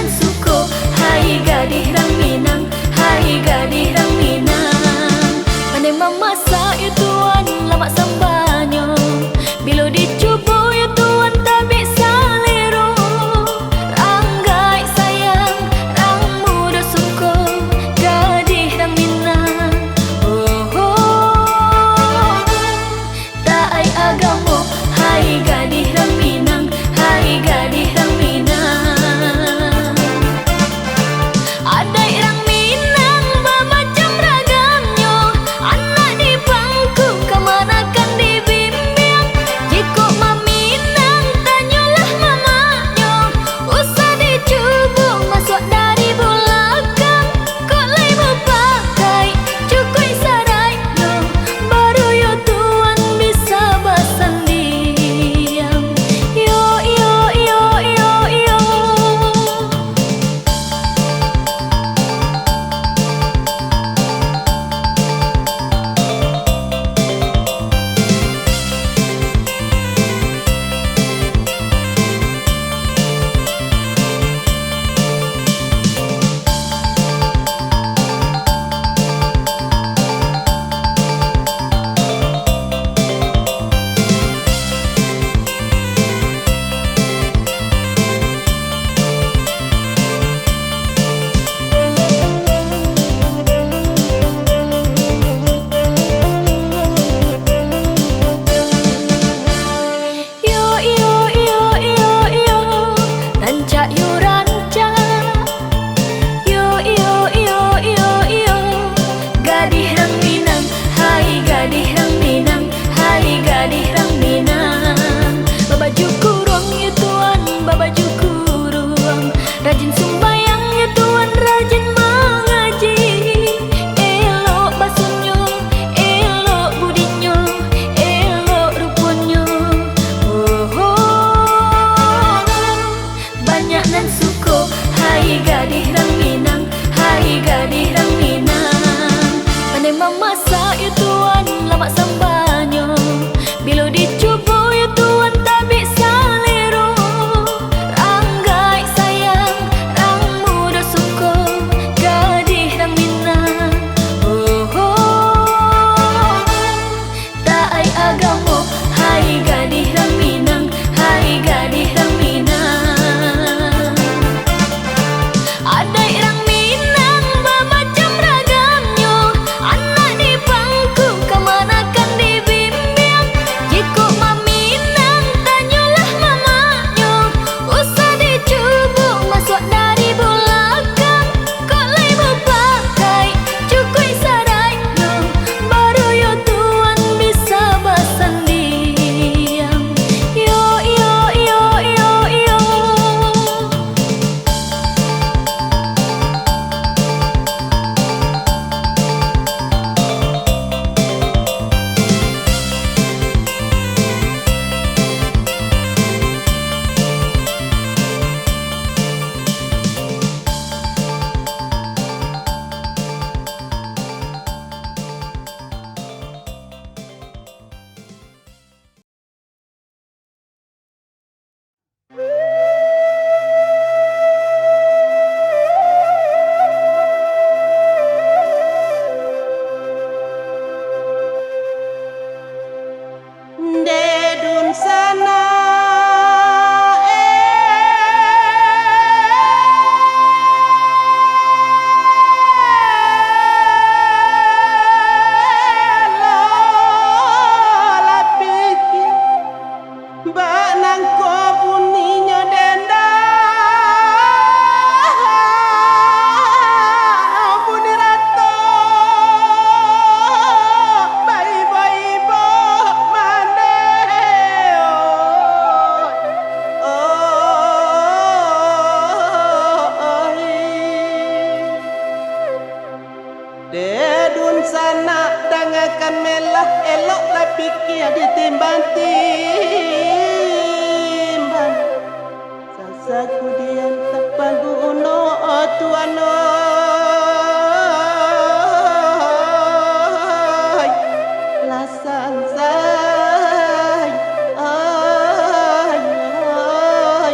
nan suko. Hai gadis rang Minang, hai gadis rang Minang. Pandai memasak ya tuan, lama sambanyo. Bila dicuba ya tuan tak bisa liru. Ranggai sayang, rang muda suko, gadis rang Minang. Oh, oh, tak ai agamo. Hai gadis rang Minang, hai gadis rang Minang. Adai rang Minang bermacam ragamnya. Anak di bangku kemanakan dibimbing. Jika meminang tanyalah mamanya. Usah dicuba masuk dari belakang. Kok lai berpakai cukup sarainya. Baru yo tuan bisa bersendiam. Yo yo yo yo yo. Yo yo yo yo yo, rancak yo rancak. Yo yo yo yo yo, gadis rang Minang, hai gadis rang Minang, hai gadis rang Minang. Babaju kurung ya tuan, babaju kurung. Rajin sembayang ya tuan, rajin mengaji. Elok basuhnya, elok budinya, elok rupanya. Oh, oh, banyak nan suko. Hai gadis rang Minang, hai gadis rang Minang. Pandai memasak ya tuan, lama sambanyo. Bila dicuba ya tuan tak bisa liru. Ranggai sayang, rang muda suko, gadis rang Minang. Oh, oh, tak ai agamo. Hai gadis rang Minang, hai gadis rang Minang. Adai rang Minang bermacam ragamnya. Anak di bangku kemanakan dibimbing. Jika meminang tanyalah mamanya. Usah dicuba masuk dari belakang. Kok lai berpakai cukup sarainya. Baru yo tuan bisa bersendiam. Yo yo yo yo yo. Dedun sana lapiki banang ko buninya denda buni rato bayi bayi bo mane dedun sana dangakan melah elok lapiki ditimbang-timbang sasaku dian tak panggu uno tuano lasan say ay ay ay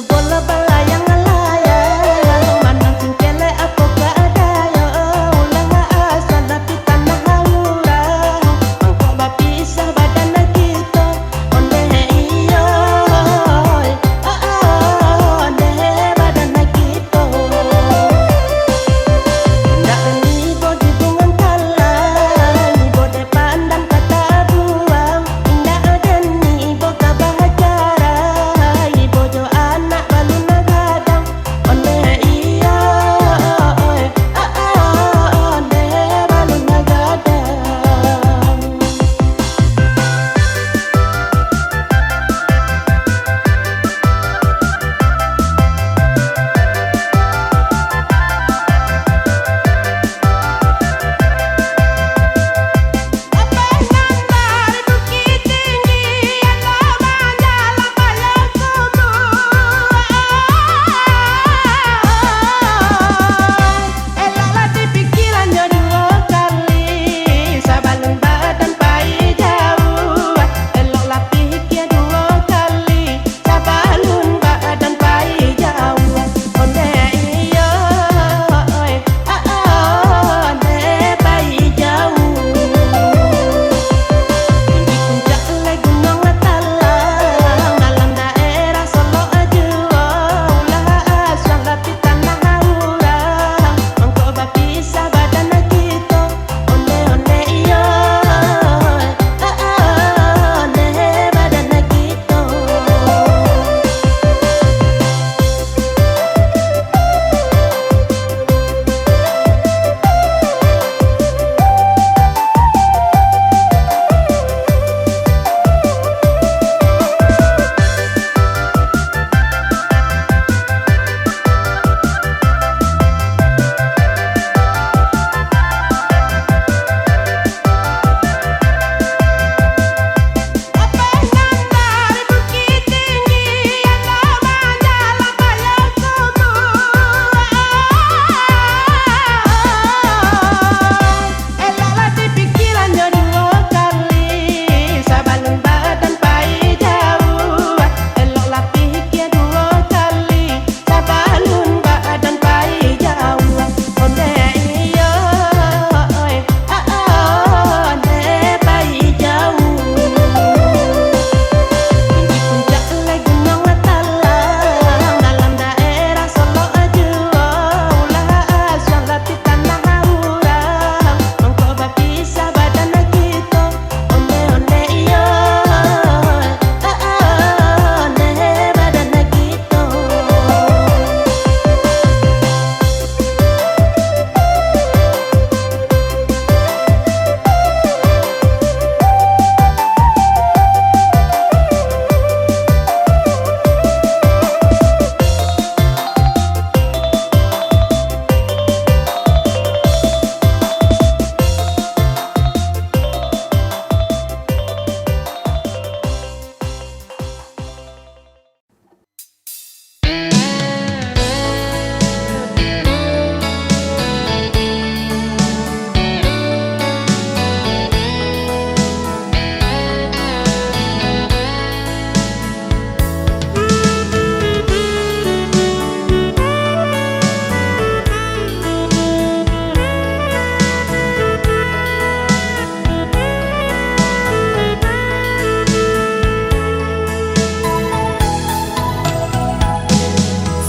bola balayang layang manang singkele apa keadaan ulah asal tapi tanah haurang mangko bapisah badan kita onde iyo onde badan kita ndak ni bodi bungan talang ni bodi pandang kata buang indah adan ni boga bahacara ibu jo anak balu nagadang onde iyo onde balu nagadang. Eloklah dipikirannya dua kali sebelum badan pergi jauh. Eloklah pikir dua kali sebelum badan pergi jauh. Onde iyo onde pergi jauh. Tinggi puncak le gunung Talang dalam daerah Solo Ajuo ulah asal tapi tanah haurang mangko bapisah badan kita onde iyo onde badan kita. Dari bukit tinggi yang lama jalan bayar eloklah dipikirannya dua kali sebelum badan pergi jauh. Eloklah pikir dua kali sebelum badan pergi jauh. Onde iyo onde pergi jauh. Tinggi puncak le gunung Talang dalam daerah Solo Ajuo ulah asal tapi tanah haurang mangko bapisah badan kita onde iyo onde badan kita.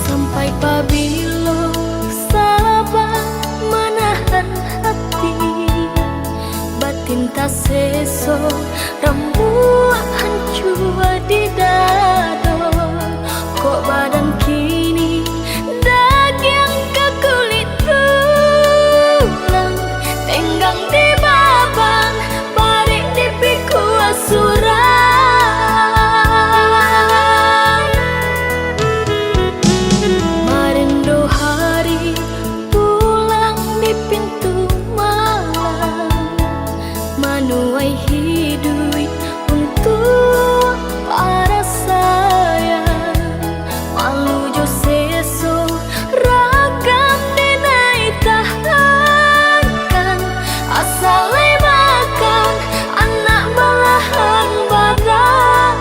Sampai pabilo sabar menahan hati batin tak seso rembuh hancur di dado kok badan kini daging ke kulit tulang tenggang di babang barik di piku asuran merindu hari pulang di pintu malam menuai hidup untuk para sayang malu jo seso ragam denai tahankan asal makan anak balahan badan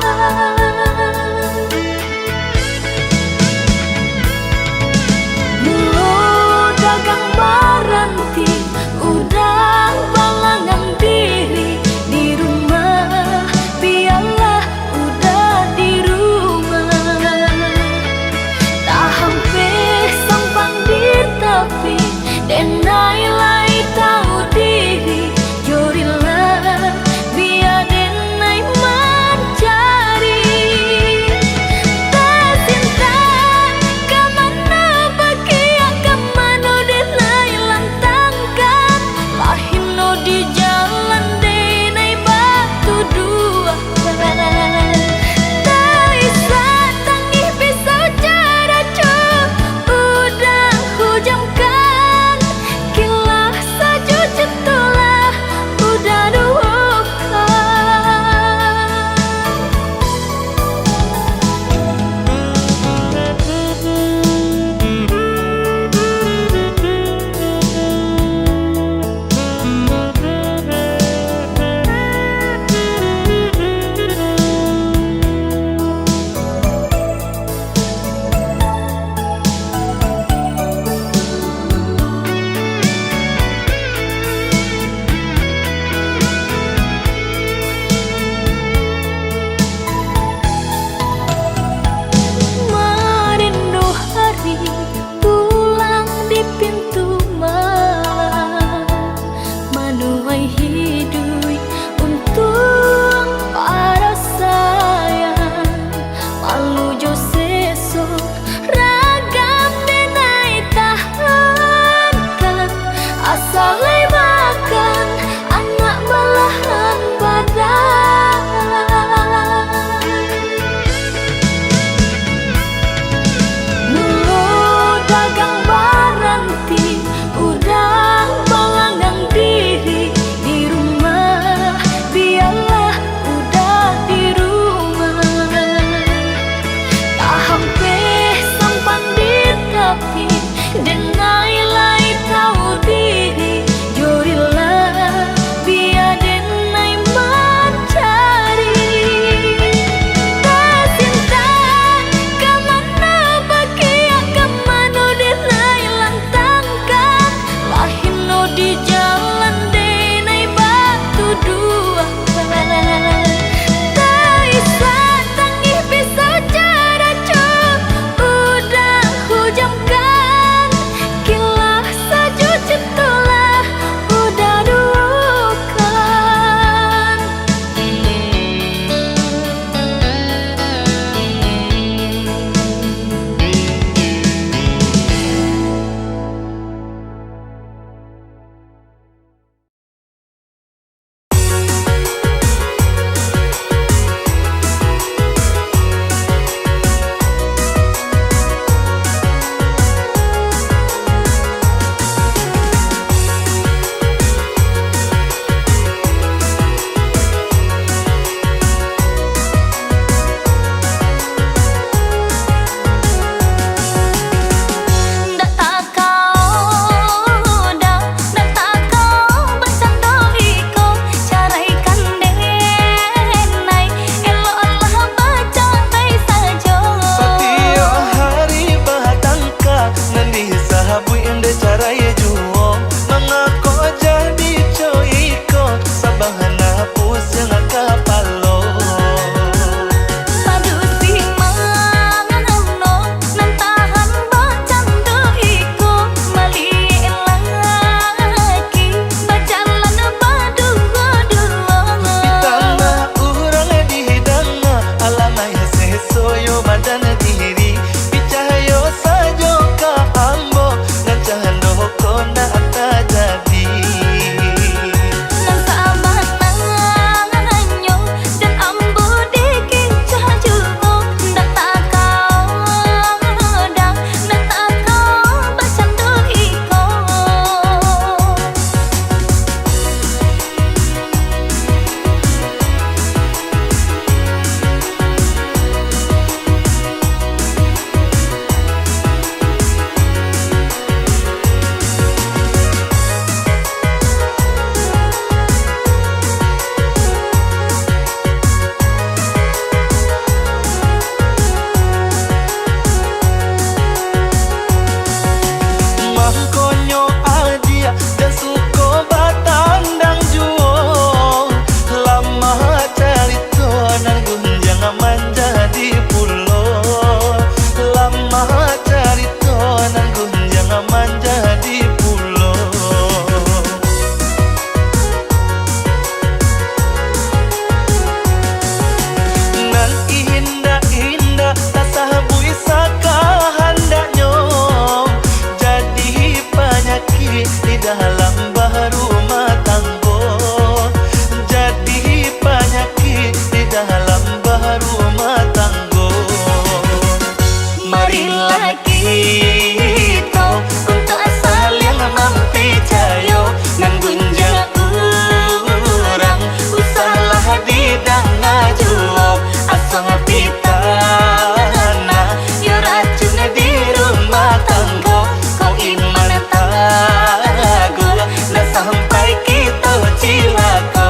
Marilah kita untuk saling mempercaya nan gunjang urang usahlah didang jual asal pitana ya racun di rumah tangga kau iman tagu nah sampai kita cilaka.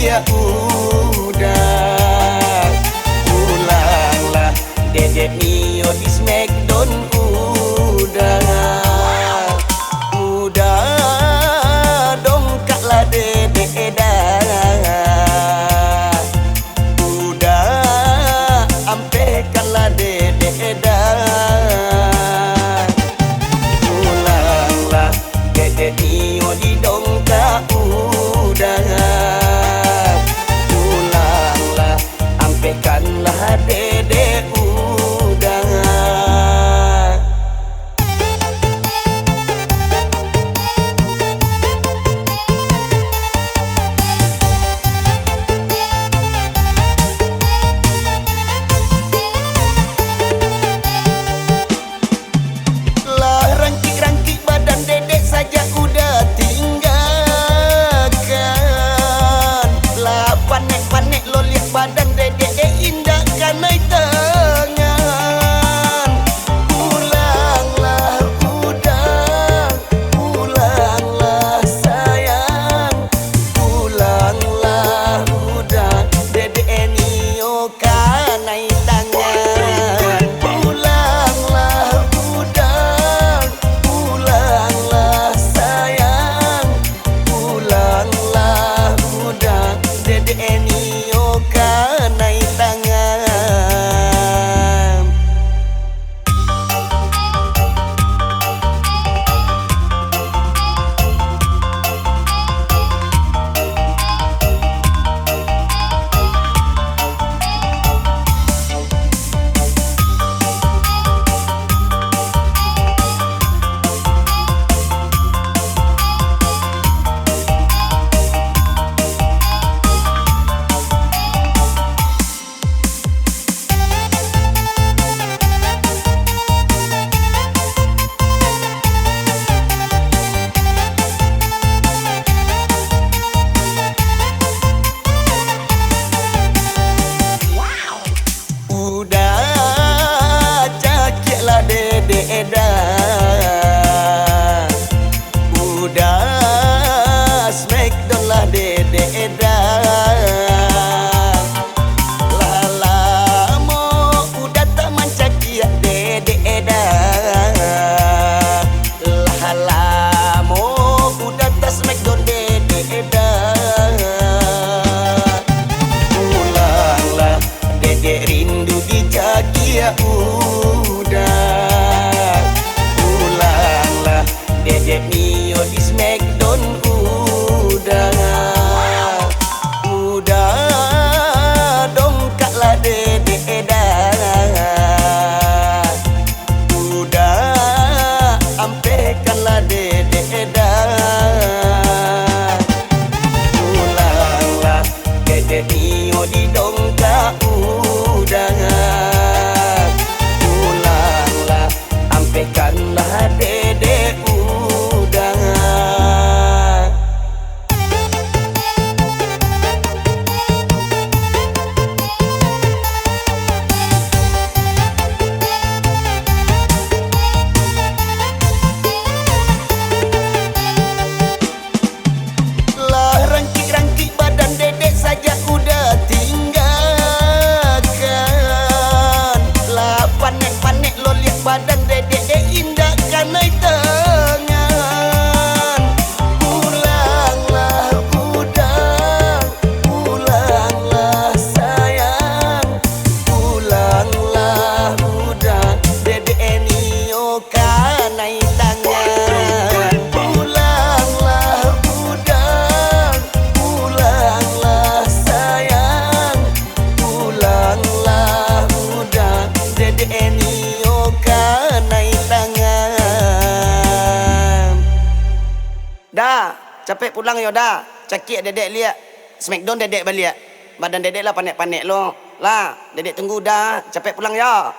dia udah ulanglah Dedek Mio di Smackdown udah dongkaklah Dedek Eda Dede Nio kanai tangan. Udah smackdown lah Dede Edan. Lama udah tak mancaki ya Dede Edan. Lama udah tak smackdown Dede Edan. Pulanglah Dede rindu dijaki ya udah. Pulanglah Dede Nio di Smackdown udah dongkaklah Dede Edan. Udah ampekanlah Dede Edan. Pulanglah Dede Nio di dongkak udah. Pulanglah ampekanlah Dede udah. Rangkik-rangkik badan Dedek saja udah tinggalkan. Lah panek-panek lo lihat badan Dedek indah kanai tangan. Pulanglah udah, pulanglah sayang. Pulanglah udah, Dedek Nio kanai tangan. Pulanglah udah, pulanglah sayang. Pulanglah udah, Dedek Nio kanai tangan. Dah, capek pulang yo dah. Cakik Dedek lihat. Smackdown Dedek balik. Badan Dedek lah panek-panek lo. Lah, Dedek tunggu dah. Capek pulang ya.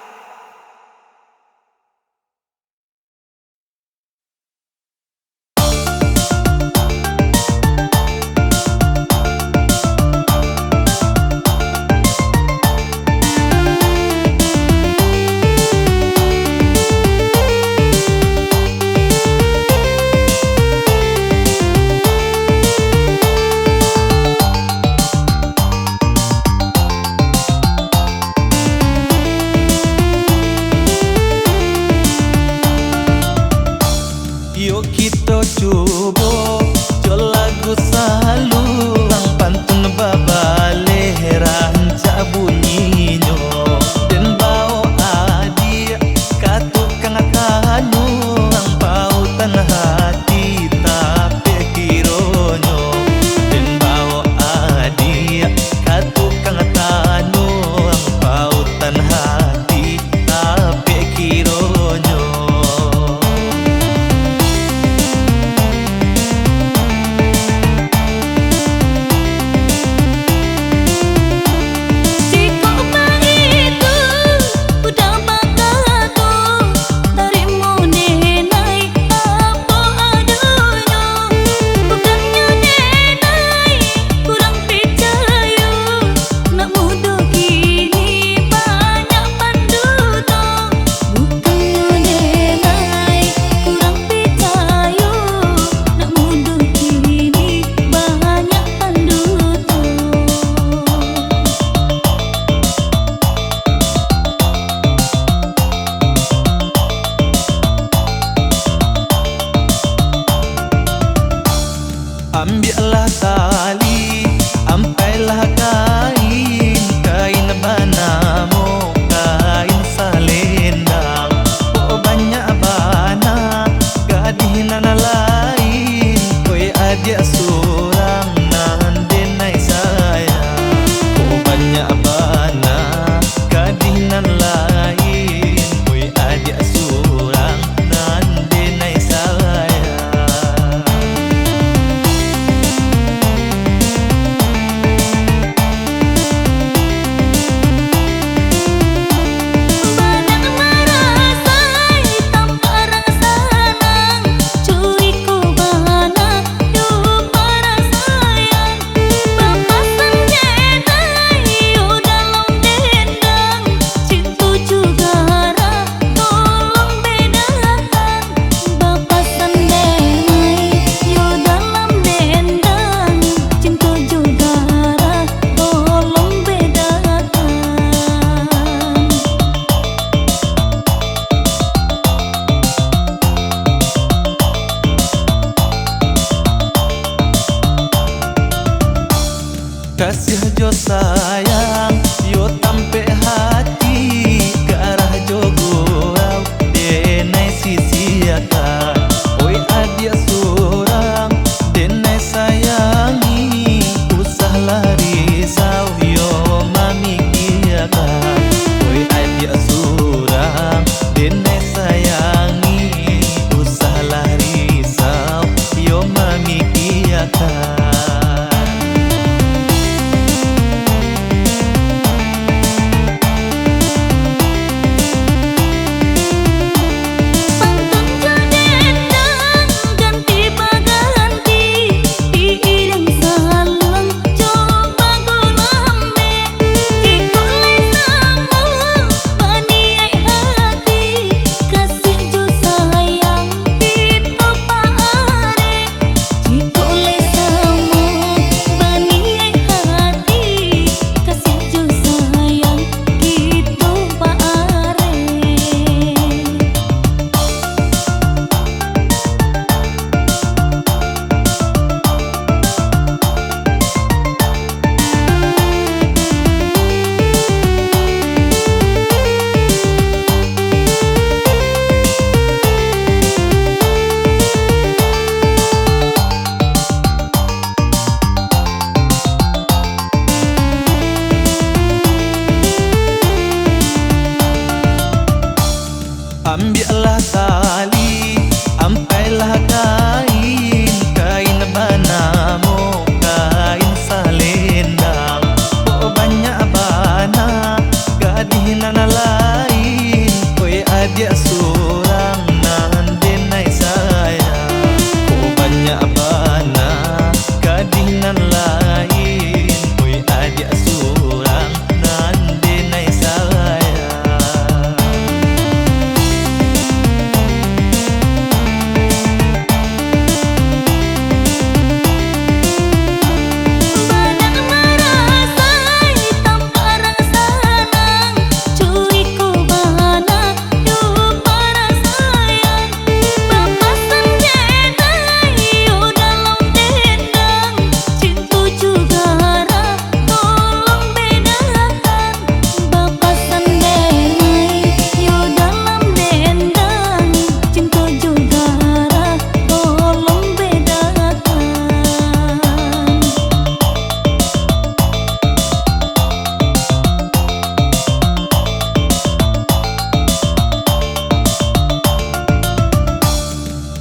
Kasih jo sayang, yo tampe hati ke arah jo gurau denai sisi akan. Oi adia surang denai sayangi, usahlah risau yo mami kiakan. Oi adia surang denai sayangi, usahlah risau yo mami kiakan. Ambillah tali, ampailah kain, kain banamu, kain salendang. Oh banyak bana, gadih nana lain, oi adik surang nan denai sayang. Oh banyak bana, gadih nan lain, oi adik surang nan denai sayang.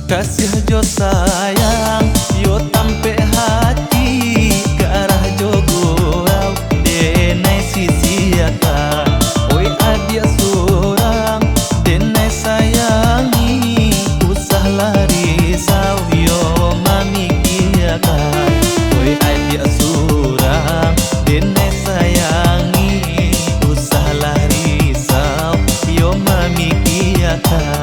Kasih jo sayang, yo tampe hati ke arah jo gurau denai sisi akan. Oi adia surang denai sayangi, usahlah risau yo mami kiakan. Oi adia surang denai sayangi, usahlah risau yo mami kiakan.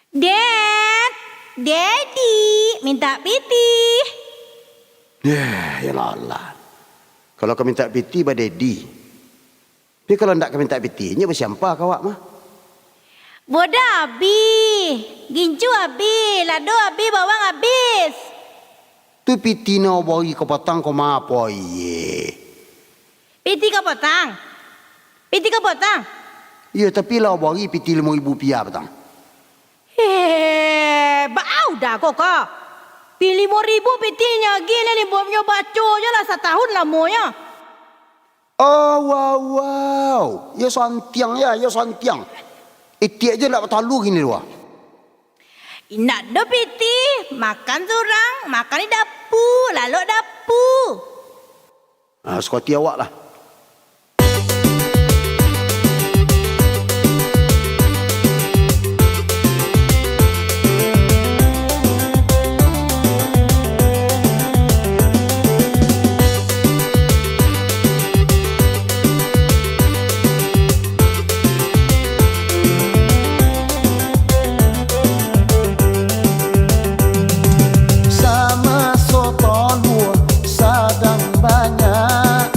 Dad, Daddy, minta piti. Ya Allah. Kalau kau minta piti pada daddy. Tapi kalau tak kau minta piti, nya bersiapa kau awak mah? Boda abi, gincu abi, lado abi, bawang habis. Tu piti no bagi kau patang kau mah apa ye? Piti kau potang. Piti kau potang. Ya tapi lah bagi piti RM5,000 patang. Bau dah kok. Pilih 5,000 pitinya gila ni bomnya baco je lah setahun lamonya. Oh wow. Ya santiang ya santiang. Itiak je nak bertalu gini dua. Nak do piti, makan surang, makan di dapur, lalu dapur. Sekoti awak lah. Sama soto dua sadang banyak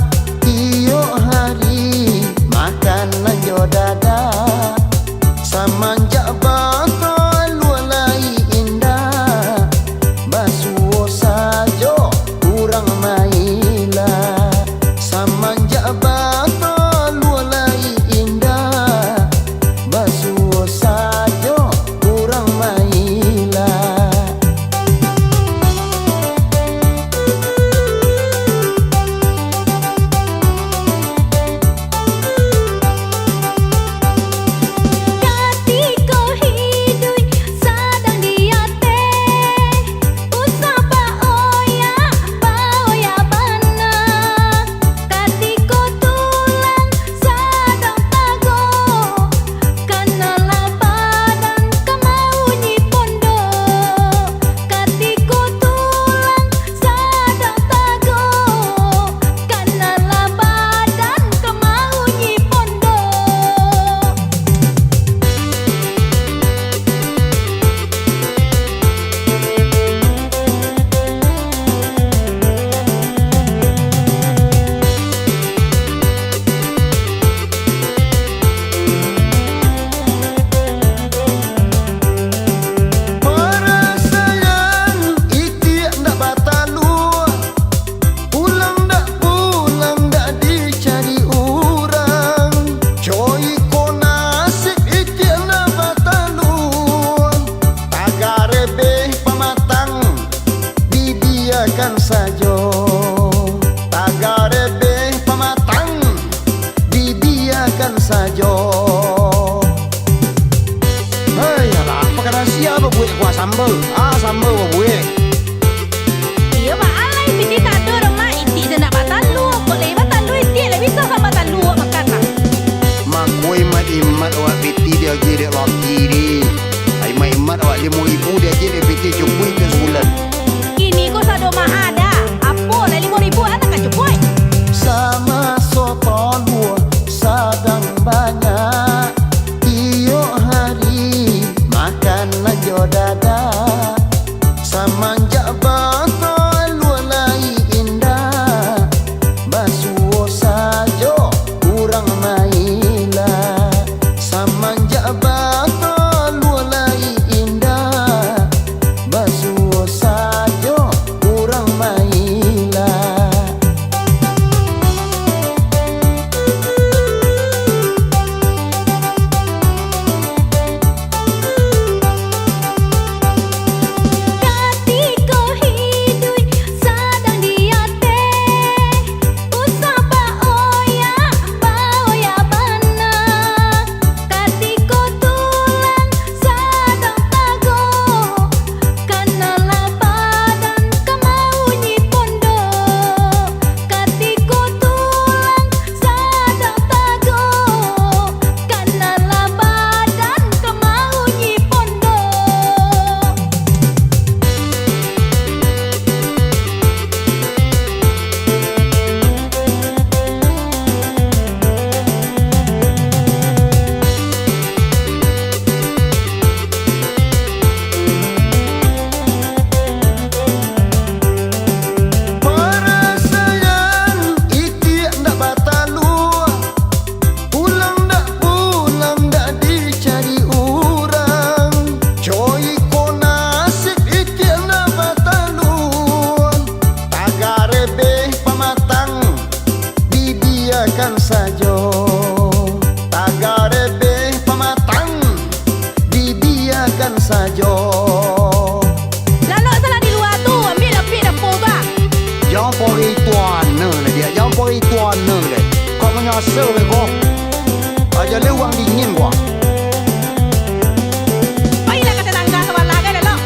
biarkan saja tagar lebih pematang dibiarkan saja. Lalu salah di luar tu, ambil api dapur bang. Jangan pori tuan lah dia, jangan pori tuan lah. Kau menyasar le kau. Aja lewang dingin gua. Baiklah kata tangga sebelah kan lalu.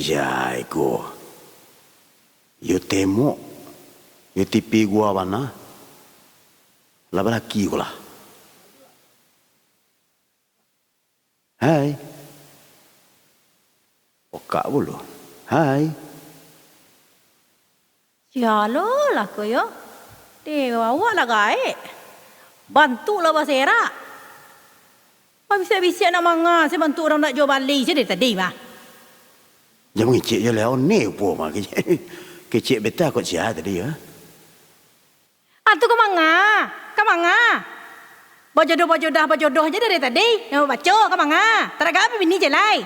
Jai ko. Yo temo. Yo tipi gua mana? Lah laki ko lah. Hai. Oka bulu. Hai. Sialo lah ko yo. Dewa awak lah gae. Bantu lah basera. Bisa-bisa nak manga saya bantu orang nak jual balik je dari tadi mah. Jangan ngecek je lah. Ni apa mah. Kecek betul kot siapa tadi ya. Antu ke manga? Ke manga? Berjodoh je dari tadi. Yang baca ke manga? Teraga apa bini je lai?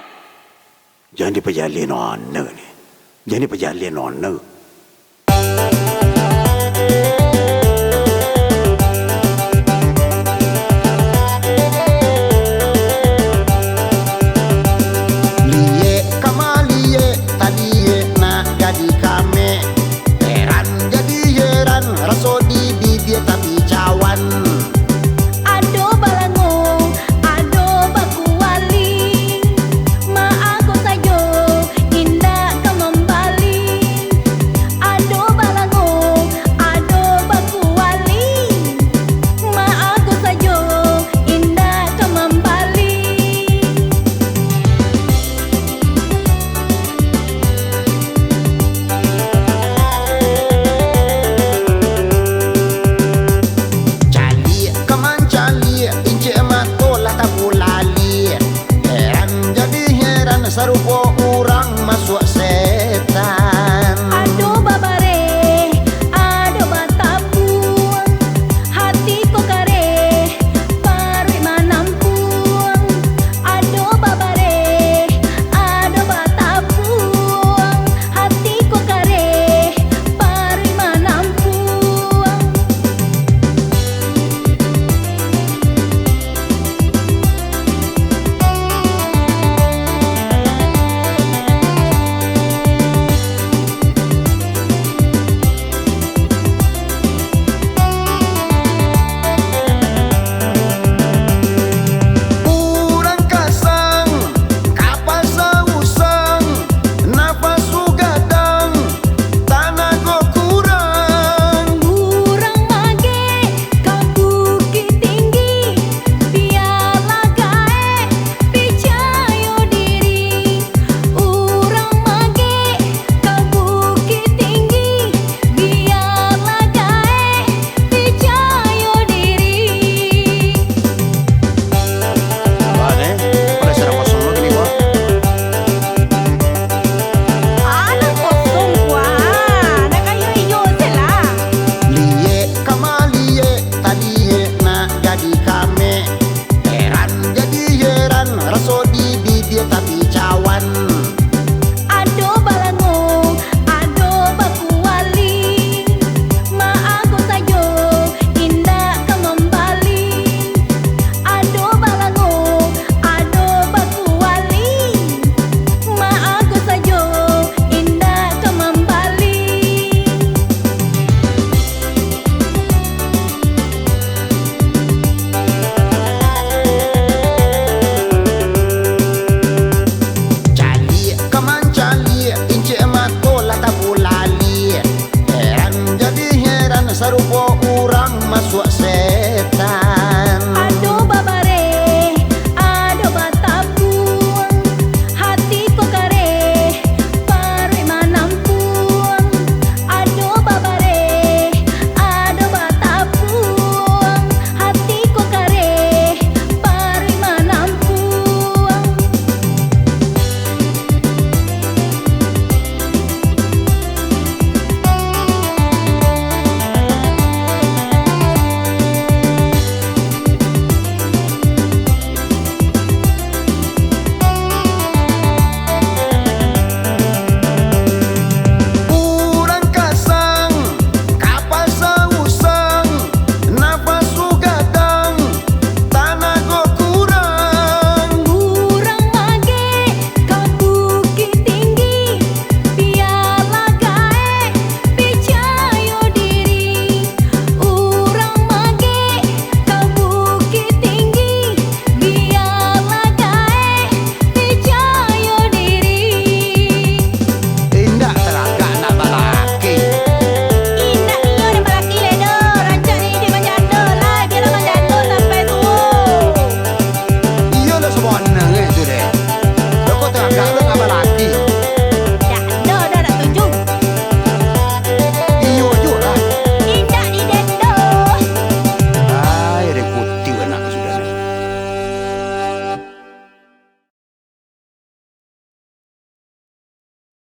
Jangan diperjalin nona ni. Jangan diperjalin nona.